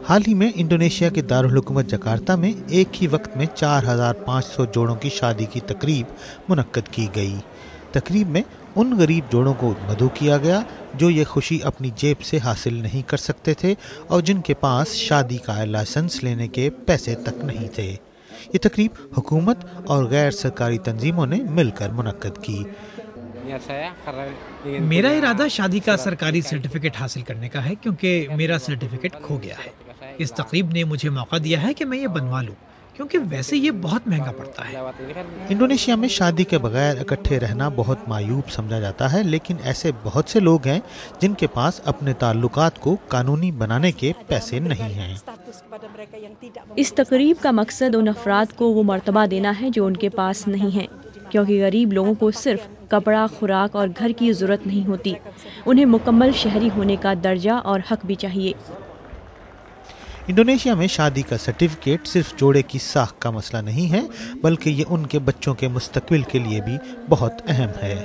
حال ہی میں انڈونیشیا کے دارالحکومت جکارتہ میں ایک ہی وقت میں 4500 جوڑوں کی شادی کی تقریب منعقد کی گئی۔ تقریب میں ان غریب جوڑوں کو مدعو کیا گیا جو یہ خوشی اپنی جیب سے حاصل نہیں کر سکتے تھے اور جن کے پاس شادی کا لائسنس لینے کے پیسے تک نہیں تھے۔ یہ تقریب حکومت اور غیر سرکاری تنظیموں نے مل کر منعقد کی۔ میرا ارادہ شادی کا سرکاری سرٹیفکیٹ حاصل کرنے کا ہے کیونکہ میرا سرٹیفکیٹ کھو گیا ہے۔ اس تقریب نے مجھے موقع دیا ہے کہ میں یہ بنوا لوں کیونکہ ویسے یہ بہت مہنگا پڑتا ہے۔ انڈونیشیا میں شادی کے بغیر اکٹھے رہنا بہت معیوب سمجھا جاتا ہے، لیکن ایسے بہت سے لوگ ہیں جن کے پاس اپنے تعلقات کو قانونی بنانے کے پیسے نہیں ہیں۔ اس تقریب کا مقصد ان افراد کو وہ مرتبہ دینا ہے جو ان کے پاس نہیں ہیں، کیونکہ غریب لوگوں کو صرف کپڑا، خوراک اور گھر کی ضرورت نہیں ہوتی، انہیں مکمل شہری ہونے کا درجہ اور حق بھی چاہیے۔ انڈونیشیا میں شادی کا سرٹیفکیٹ صرف جوڑے کی ساکھ کا مسئلہ نہیں ہے، بلکہ یہ ان کے بچوں کے مستقبل کے لیے بھی بہت اہم ہے۔